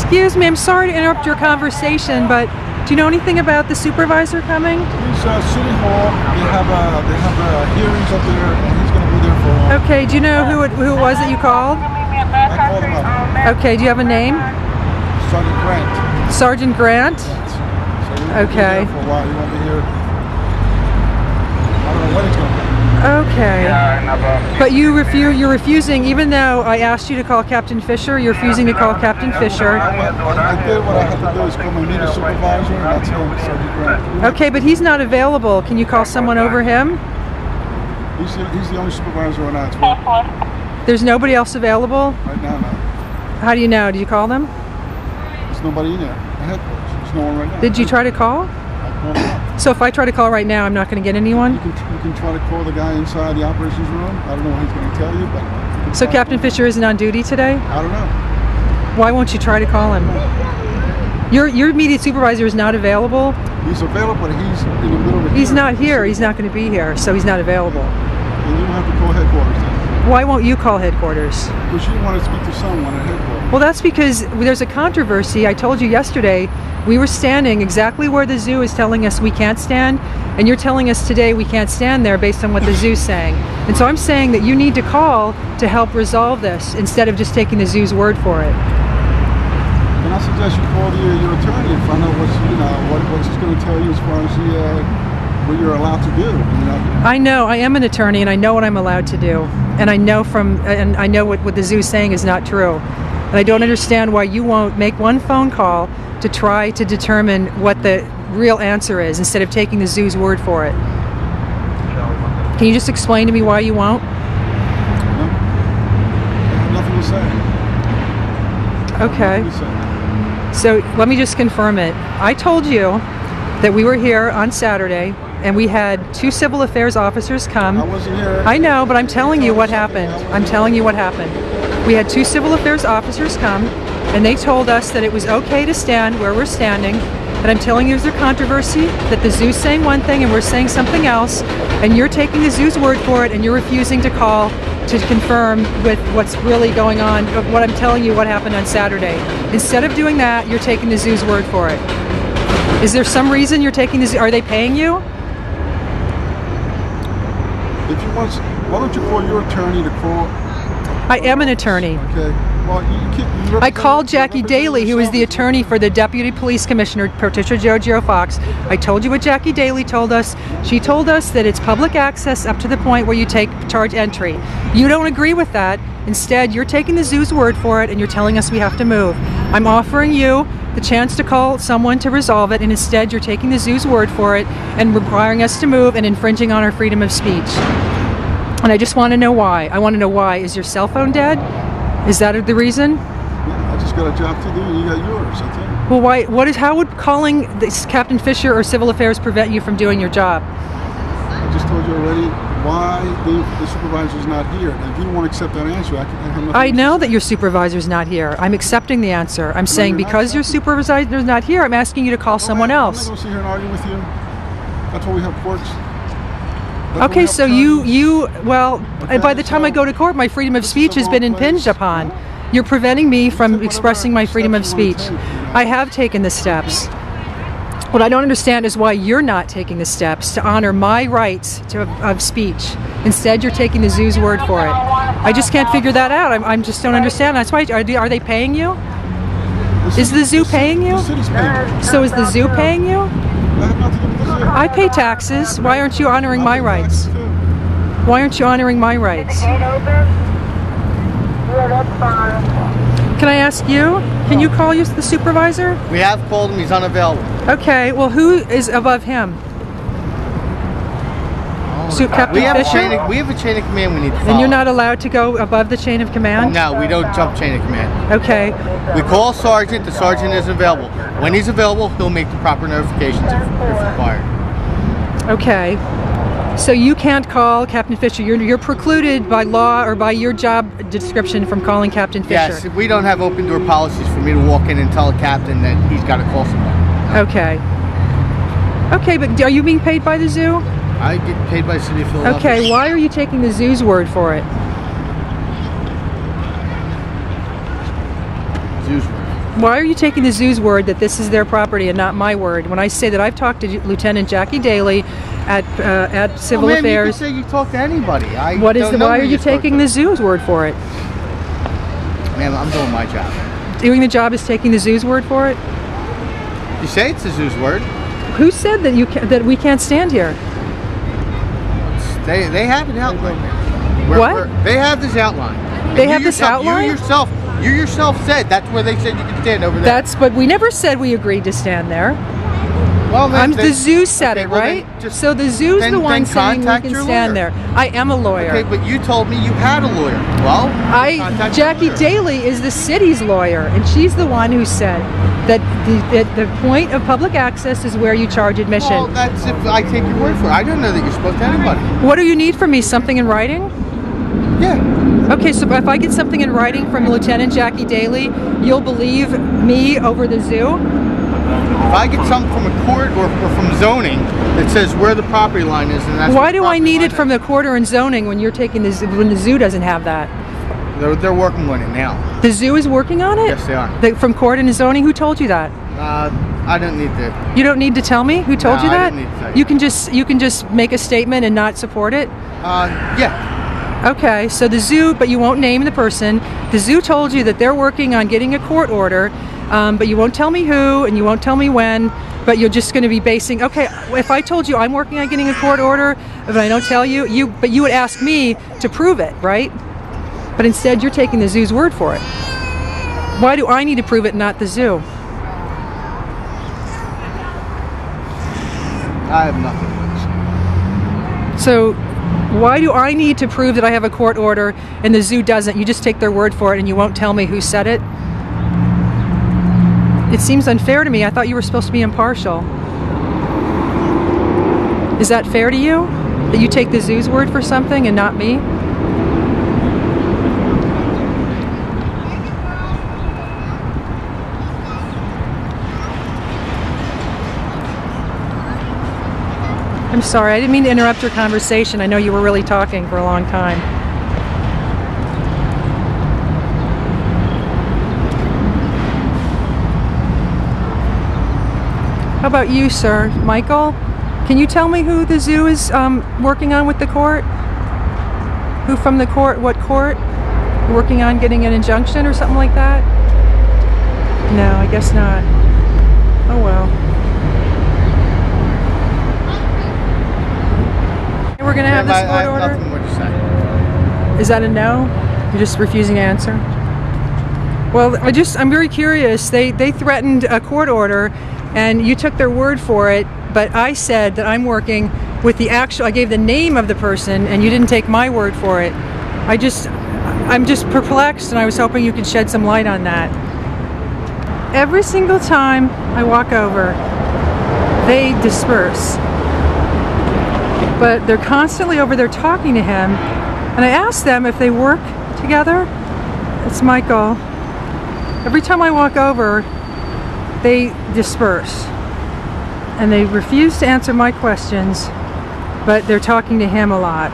Excuse me, I'm sorry to interrupt your conversation, but do you know anything about the supervisor coming? He's City Hall. They have hearings up there, and he's going to be there for a while. Okay, do you know who it was that you called? I called him up. Okay, do you have a name? Sergeant Grant. Sergeant Grant? Yes. So he'll be Okay. there for a while. He won't be here. I don't know when he's going to be. Okay. But you're refusing, even though I asked you to call Captain Fisher, you're refusing to call Captain Fisher. I did what I had to do is come and meet a supervisor, and that's him, Sergeant Grant. Okay, but he's not available. Can you call someone over him? He's the only supervisor on that. There's nobody else available? Right now, no. How do you know? Did you call them? There's nobody in there. At headquarters. There's no one right now. Did you try to call? I called him up. So if I try to call right now, I'm not going to get anyone? You can try to call the guy inside the operations room. I don't know what he's going to tell you, but... So Captain Fisher isn't on duty today? I don't know. Why won't you try to call him? Your immediate supervisor is not available? He's available, but he's in the middle of the He's not here. He's not going to be here, so he's not available. And you have to call headquarters then. Why won't you call headquarters? Because you want to speak to someone at headquarters. Well, that's because there's a controversy. I told you yesterday, we were standing exactly where the zoo is telling us we can't stand, and you're telling us today we can't stand there based on what the zoo's saying. And so I'm saying that you need to call to help resolve this instead of just taking the zoo's word for it. And I suggest you call your attorney and find out what he's going to tell you as far as what you're allowed to do. I know, I am an attorney and I know what I'm allowed to do. And I know what the zoo is saying is not true. And I don't understand why you won't make one phone call to try to determine what the real answer is instead of taking the zoo's word for it. Can you just explain to me why you won't? No. I have nothing to say. Okay. Nothing to say. So let me just confirm it. I told you that we were here on Saturday and we had 2 civil affairs officers come. I wasn't here. I know, but I'm telling you what happened. I'm telling you what happened. We had 2 civil affairs officers come and they told us that it was okay to stand where we're standing. And I'm telling you there's a controversy that the zoo's saying one thing and we're saying something else, and you're taking the zoo's word for it and you're refusing to call to confirm with what's really going on, what I'm telling you what happened on Saturday. Instead of doing that, you're taking the zoo's word for it. Is there some reason you're taking the zoo? Are they paying you? If you want, why don't you call your attorney to call? I am an attorney. Okay. Well, I called Jackie Daly, who is the attorney for the Deputy Police Commissioner, Patricia Giorgio Fox. I told you what Jackie Daly told us. She told us that it's public access up to the point where you take charge entry. You don't agree with that. Instead, you're taking the zoo's word for it and you're telling us we have to move. I'm offering you the chance to call someone to resolve it, and instead you're taking the zoo's word for it and requiring us to move and infringing on our freedom of speech. And I just want to know why. I want to know why. Is your cell phone dead? Is that the reason? Yeah, I just got a job to do and you got yours, that's it. Well, how would calling this Captain Fisher or Civil Affairs prevent you from doing your job? I just told you already why the supervisor's not here. And if you don't want to accept that answer, I have nothing I to know say. that your supervisor's not here. I'm accepting the answer. I'm saying because your supervisor's not here, I'm asking you to call someone else. I'm not going to sit here and argue with you. That's why we have courts. Okay, so well, by the time I go to court, my freedom of speech has been impinged upon. You're preventing me from expressing my freedom of speech. I have taken the steps. What I don't understand is why you're not taking the steps to honor my rights of speech. Instead, you're taking the zoo's word for it. I just can't figure that out. I just don't understand. That's why. Are they paying you? Is the zoo paying you? The city's paying. So is the zoo paying you? I pay taxes. Why aren't you honoring my rights? Why aren't you honoring my rights? Can I ask you? Can you call the supervisor? We have called him. He's unavailable. Okay. Well, who is above him? Captain Fisher? We have a chain of command we need to follow. And you're not allowed to go above the chain of command? No, we don't jump chain of command. Okay. We call Sergeant. The Sergeant is available. When he's available, he'll make the proper notifications if required. Okay. So you can't call Captain Fisher. You're precluded by law or by your job description from calling Captain Fisher. Yes, we don't have open door policies for me to walk in and tell a captain that he's got to call someone. Okay. Okay, but are you being paid by the zoo? I get paid by the city of Philadelphia. Okay, why are you taking the zoo's word for it? Zoo's word. Why are you taking the zoo's word that this is their property and not my word when I say that I've talked to Lieutenant Jackie Daly at Civil Affairs? You can say you talk to anybody. Why are you taking the zoo's word for it? Ma'am, I'm doing my job. Doing the job is taking the zoo's word for it? You say it's the zoo's word. Who said that that we can't stand here? They have it outlined. What? They have this outline. They have this outline? You yourself said that's where they said you could stand over there. But we never said we agreed to stand there. Well, the zoo said it, right? So the zoo's the one saying we can stand there. I am a lawyer. Okay, but you told me you had a lawyer. Well, Jackie Daly is the city's lawyer, and she's the one who said that the point of public access is where you charge admission. Well, that's if I take your word for it. I don't know that you spoke to anybody. What do you need from me? Something in writing? Yeah. Okay, so if I get something in writing from Lieutenant Jackie Daly, you'll believe me over the zoo? If I get something from a court or from zoning that says where the property line is, and that's why do I need it from the court or in zoning when you're taking when the zoo doesn't have that? They're working on it now. The zoo is working on it? Yes, they are. From court and zoning? Who told you that? I don't need to. You don't need to tell me who told you that? I don't need to tell you. You can just make a statement and not support it? Yeah. Okay, so the zoo, but you won't name the person. The zoo told you that they're working on getting a court order, but you won't tell me who and you won't tell me when, but you're just going to be basing, okay, if I told you I'm working on getting a court order, but I don't tell you, but you would ask me to prove it, right? But instead you're taking the zoo's word for it. Why do I need to prove it, not the zoo? I have nothing to say. So why do I need to prove that I have a court order and the zoo doesn't? You just take their word for it and you won't tell me who said it? It seems unfair to me. I thought you were supposed to be impartial. Is that fair to you? That you take the zoo's word for something and not me? I'm sorry, I didn't mean to interrupt your conversation. I know you were really talking for a long time. How about you, sir? Michael? Can you tell me who the zoo is working on with the court? Who from the court? What court? Working on getting an injunction or something like that? No, I guess not. Oh well. We're going to have this court order? Nothing more to say. Is that a no? You're just refusing to answer? Well, I'm very curious. They threatened a court order and you took their word for it, but I said that I'm working with the I gave the name of the person and you didn't take my word for it. I'm just perplexed and I was hoping you could shed some light on that. Every single time I walk over, they disperse. But they're constantly over there talking to him, and I asked them if they work together. It's Michael. Every time I walk over, they disperse, and they refuse to answer my questions, but they're talking to him a lot.